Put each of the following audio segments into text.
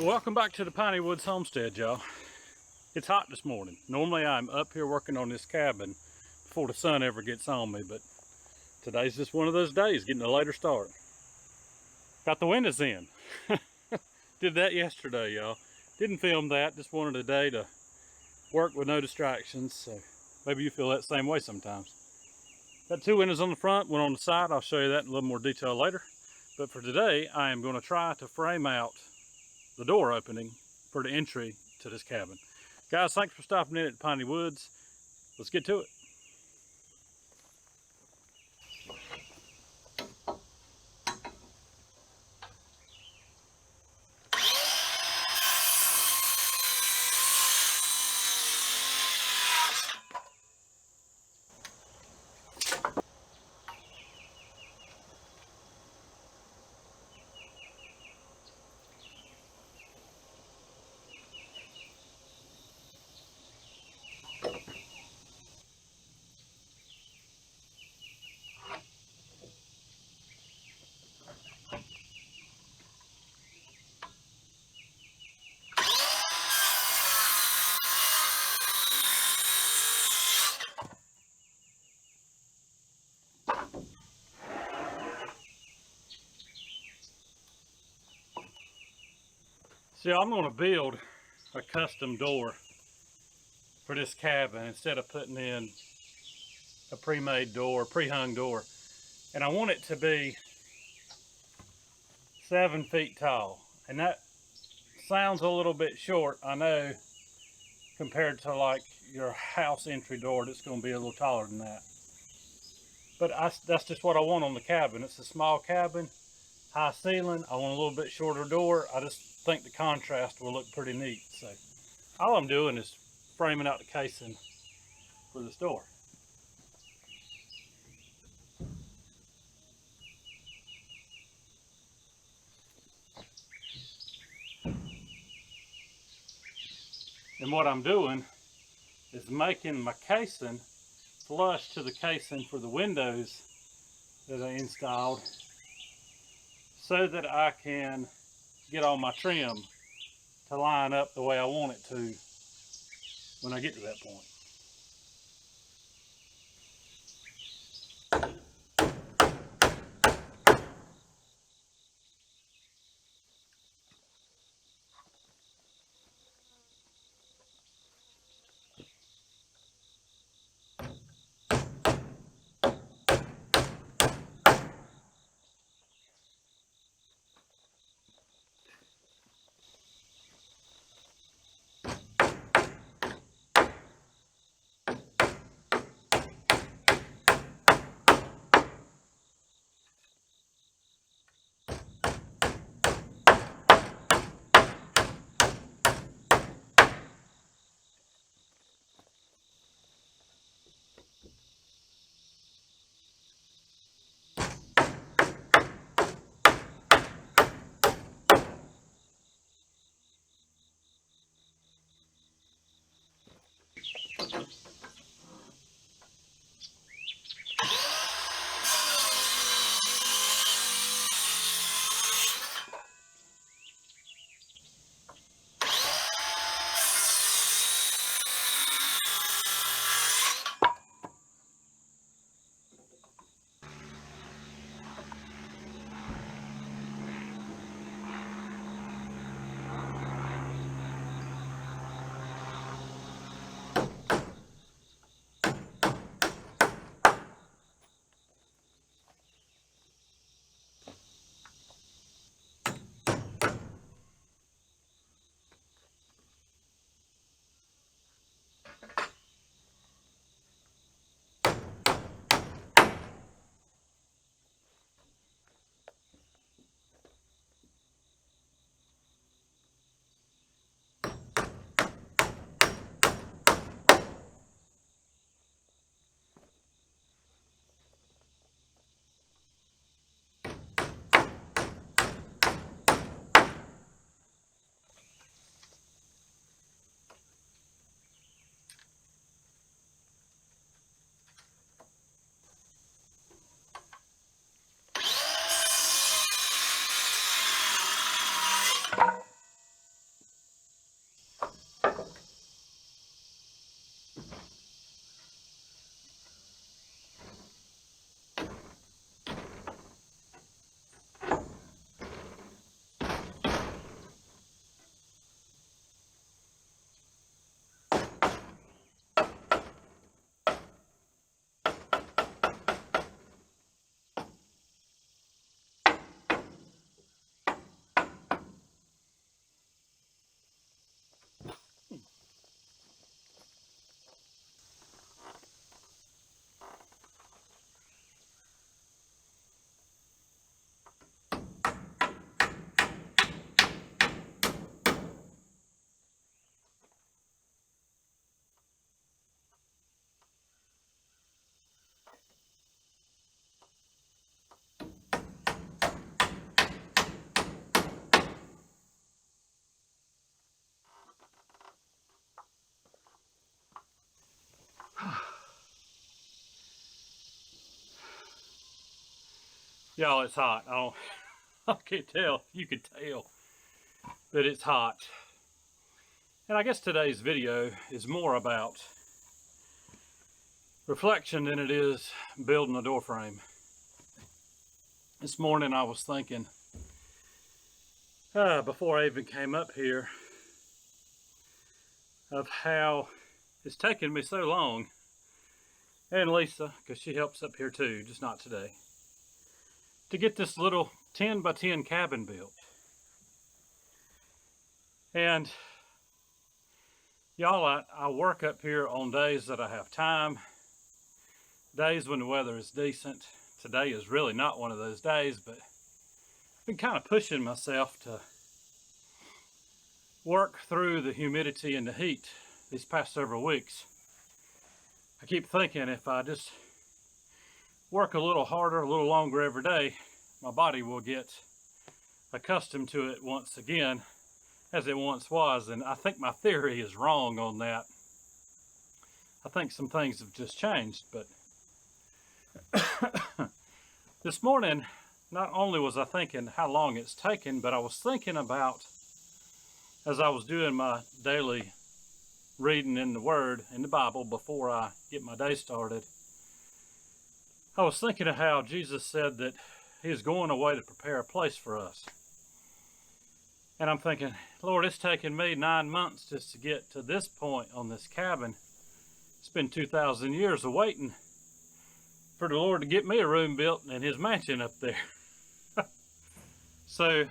Welcome back to the Piney Woods Homestead, y'all. It's hot this morning. Normally I'm up here working on this cabin before the sun ever gets on me, but today's just one of those days, getting a later start. Got the windows in. Did that yesterday, y'all. Didn't film that, just wanted a day to work with no distractions, so maybe you feel that same way sometimes. Got two windows on the front, one on the side. I'll show you that in a little more detail later. But for today, I am going to try to frame out the door opening for the entry to this cabin. Guys, thanks for stopping in at Piney Woods. Let's get to it. See, I'm going to build a custom door for this cabin instead of putting in a pre-made door, pre-hung door. And I want it to be 7 feet tall. And that sounds a little bit short, I know, compared to like your house entry door that's going to be a little taller than that. But that's just what I want on the cabin. It's a small cabin, high ceiling. I want a little bit shorter door. I just think the contrast will look pretty neat. So all I'm doing is framing out the casing for this door. And what I'm doing is making my casing flush to the casing for the windows that I installed so that I can get all my trim to line up the way I want it to when I get to that point. Y'all, it's hot. I can't tell. You could tell that it's hot. And I guess today's video is more about reflection than it is building a door frame. This morning I was thinking, before I even came up here, of how it's taken me so long, and Lisa, because she helps up here too, just not today, to get this little 10 by 10 cabin built. And y'all, I work up here on days that I have time, days when the weather is decent. Today is really not one of those days, but I've been kind of pushing myself to work through the humidity and the heat these past several weeks. I keep thinking if I just work a little harder, a little longer every day, my body will get accustomed to it once again as it once was. And I think my theory is wrong on that. I think some things have just changed, but this morning, not only was I thinking how long it's taken, but I was thinking about, as I was doing my daily reading in the Word, in the Bible, before I get my day started, I was thinking of how Jesus said that He is going away to prepare a place for us. And I'm thinking, Lord, it's taken me 9 months just to get to this point on this cabin. It's been 2,000 years of waiting for the Lord to get me a room built in His mansion up there. So,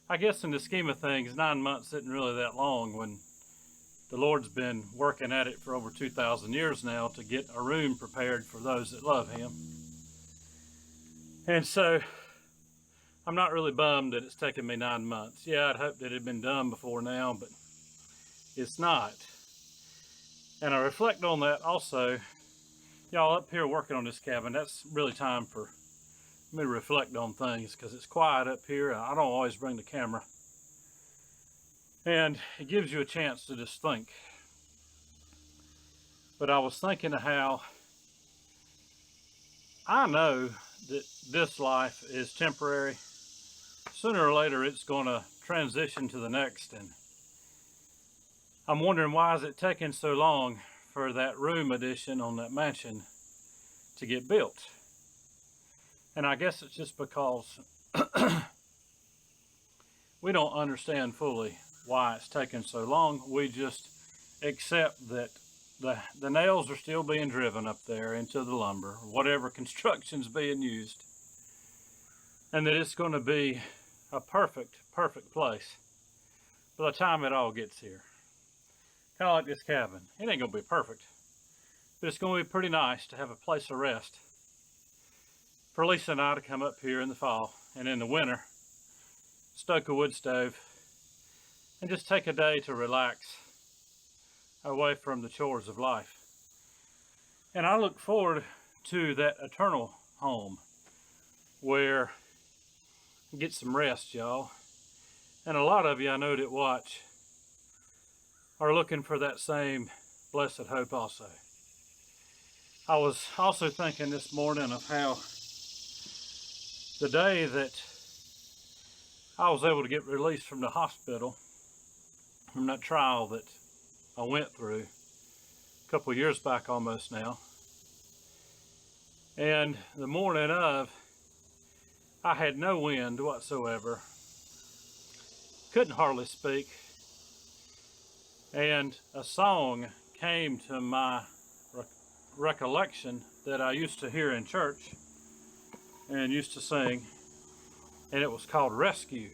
I guess in the scheme of things, 9 months isn't really that long when the Lord's been working at it for over 2,000 years now to get a room prepared for those that love Him. And so, I'm not really bummed that it's taken me 9 months. Yeah, I'd hoped that it had been done before now, but it's not. And I reflect on that also. Y'all, up here working on this cabin, that's really time for me to reflect on things because it's quiet up here. I don't always bring the camera. And it gives you a chance to just think. But I was thinking of how I know that this life is temporary. Sooner or later it's going to transition to the next, and I'm wondering, why is it taking so long for that room addition on that mansion to get built? And I guess it's just because we don't understand fully why it's taking so long. We just accept that the nails are still being driven up there into the lumber, whatever construction's being used, and that it's going to be a perfect place by the time it all gets here. Kind of like this cabin. It ain't going to be perfect, but it's going to be pretty nice to have a place of rest for Lisa and I to come up here in the fall and in the winter, stoke a wood stove, and just take a day to relax away from the chores of life. And I look forward to that eternal home where I get some rest, y'all. And a lot of you I know that watch are looking for that same blessed hope also. I was also thinking this morning of how the day that I was able to get released from the hospital, from that trial that I went through a couple of years back almost now, and the morning of, I had no wind whatsoever, couldn't hardly speak, and a song came to my recollection that I used to hear in church and used to sing, and it was called Rescue.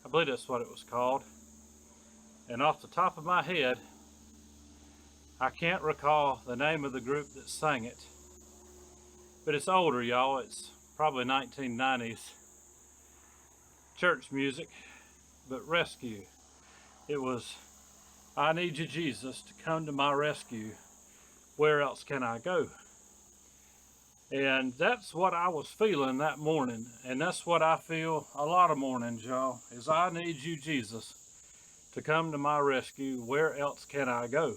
I believe that's what it was called. And off the top of my head, I can't recall the name of the group that sang it, but it's older, y'all. It's probably 1990s church music, but Rescue. It was, I need you, Jesus, to come to my rescue. Where else can I go? And that's what I was feeling that morning. And that's what I feel a lot of mornings, y'all, is I need you, Jesus, to come to my rescue. Where else can I go?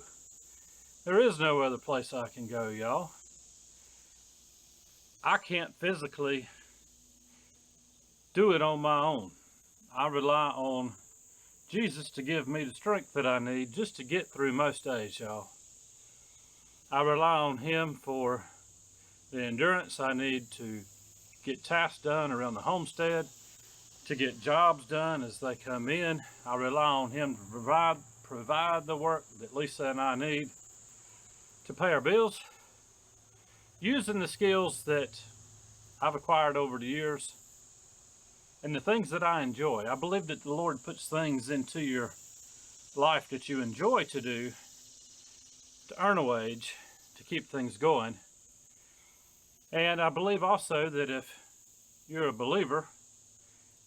There is no other place I can go, y'all. I can't physically do it on my own. I rely on Jesus to give me the strength that I need just to get through most days, y'all. I rely on Him for the endurance I need to get tasks done around the homestead, to get jobs done as they come in. I rely on Him to provide the work that Lisa and I need to pay our bills, using the skills that I've acquired over the years and the things that I enjoy. I believe that the Lord puts things into your life that you enjoy to do, to earn a wage, to keep things going. And I believe also that if you're a believer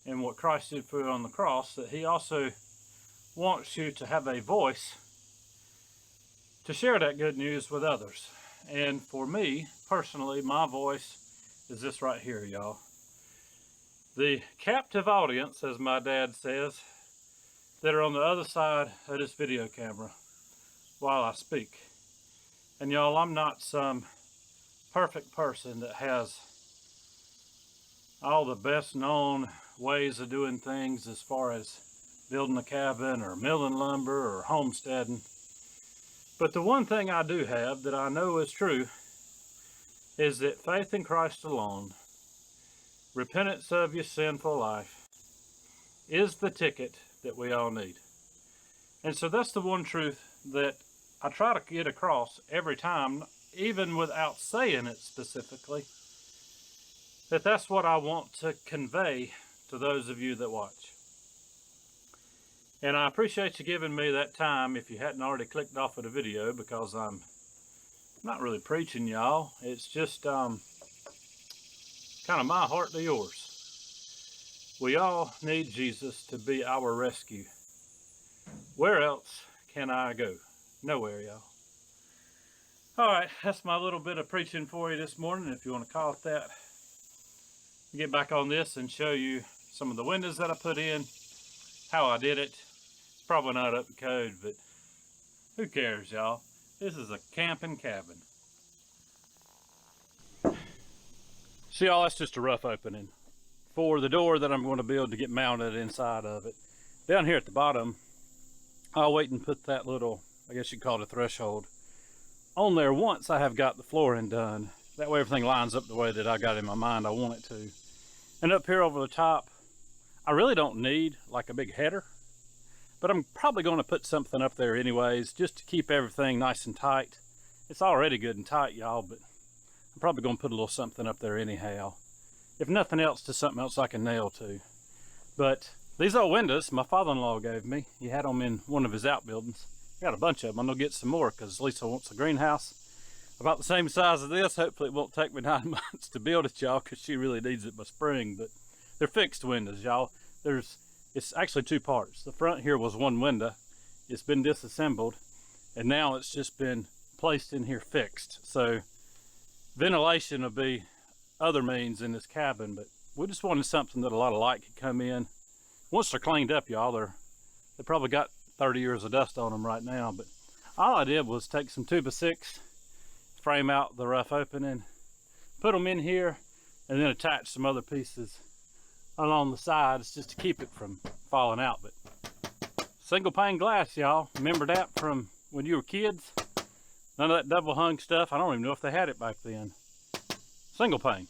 in what Christ did for you on the cross, that He also wants you to have a voice to share that good news with others. And for me, personally, my voice is this right here, y'all. The captive audience, as my dad says, that are on the other side of this video camera while I speak. And y'all, I'm not some perfect person that has all the best known ways of doing things as far as building a cabin or milling lumber or homesteading. But the one thing I do have that I know is true is that faith in Christ alone, repentance of your sinful life, is the ticket that we all need. And so that's the one truth that I try to get across every time, even without saying it specifically, that's what I want to convey to those of you that watch. And I appreciate you giving me that time if you hadn't already clicked off of the video, because I'm not really preaching, y'all. It's just kind of my heart to yours. We all need Jesus to be our rescue. Where else can I go? Nowhere, y'all. All right, that's my little bit of preaching for you this morning, if you want to call it that. Get back on this and show you some of the windows that I put in, how I did it. It's probably not up to code, but who cares, y'all? This is a camping cabin. See, y'all, that's just a rough opening for the door that I'm going to build to get mounted inside of it. Down here at the bottom, I'll wait and put that little, I guess you'd call it a threshold, on there once I have got the flooring done. That way everything lines up the way that I got in my mind I want it to. And up here over the top, I really don't need like a big header, but I'm probably going to put something up there anyways, just to keep everything nice and tight. It's already good and tight, y'all, but I'm probably going to put a little something up there anyhow. If nothing else, to something else I can nail to. But these old windows my father-in-law gave me. He had them in one of his outbuildings. I got a bunch of them. I'm going to get some more because Lisa wants a greenhouse about the same size as this. Hopefully it won't take me 9 months to build it, y'all, because she really needs it by spring. But they're fixed windows, y'all. It's actually two parts. The front here was one window. It's been disassembled, and now it's just been placed in here fixed. So ventilation will be other means in this cabin, but we just wanted something that a lot of light could come in. Once they're cleaned up, y'all, they probably got 30 years of dust on them right now, but all I did was take some 2x6, frame out the rough opening, put them in here, and then attach some other pieces along the sides just to keep it from falling out. But single pane glass, y'all. Remember that from when you were kids? None of that double hung stuff. I don't even know if they had it back then. Single pane.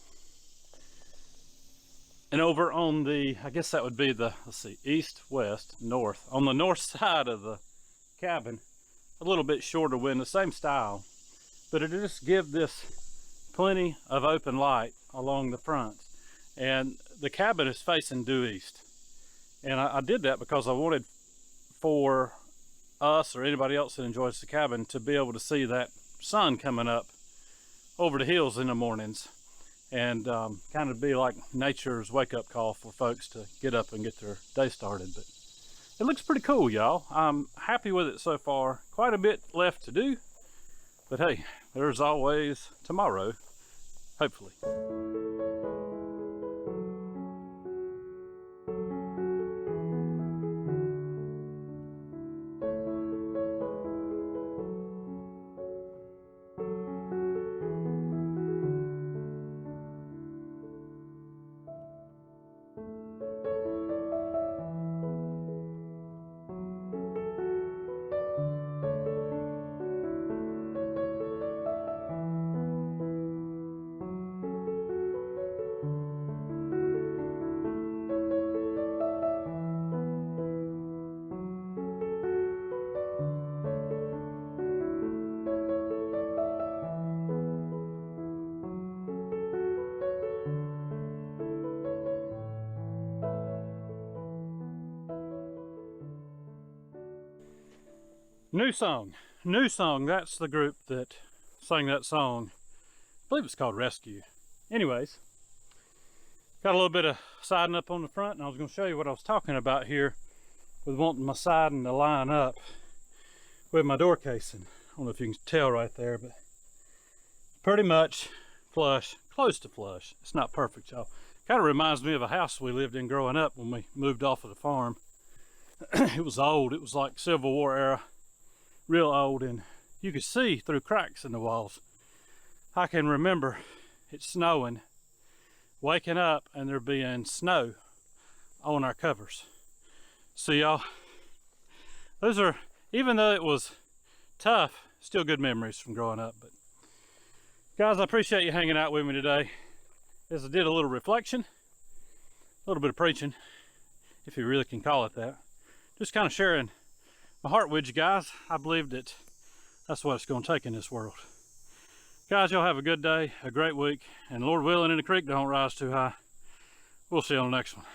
And over on the, I guess that would be the, let's see, east, west, north. On the north side of the cabin, a little bit shorter window, same style, but it just give this plenty of open light along the front. And the cabin is facing due east. And I did that because I wanted for us or anybody else that enjoys the cabin to be able to see that sun coming up over the hills in the mornings. And kind of be like nature's wake-up call for folks to get up and get their day started. But it looks pretty cool, y'all. I'm happy with it so far. Quite a bit left to do, but hey, there's always tomorrow, hopefully. New Song. New Song, that's the group that sang that song. I believe it's called Rescue. Anyways, got a little bit of siding up on the front, and I was going to show you what I was talking about here with wanting my siding to line up with my door casing. I don't know if you can tell right there, but pretty much flush, close to flush. It's not perfect, y'all. Kind of reminds me of a house we lived in growing up when we moved off of the farm. It was old. It was like Civil War era, real old, and you could see through cracks in the walls. I can remember it snowing, waking up, and there being snow on our covers. So y'all, those are, even though it was tough, still good memories from growing up. But guys, I appreciate you hanging out with me today. As I did a little reflection, a little bit of preaching, if you really can call it that. Just kind of sharing my heart with you guys. I believe that that's what it's going to take in this world. Guys, y'all have a good day, a great week, and Lord willing, and the creek don't rise too high. We'll see you on the next one.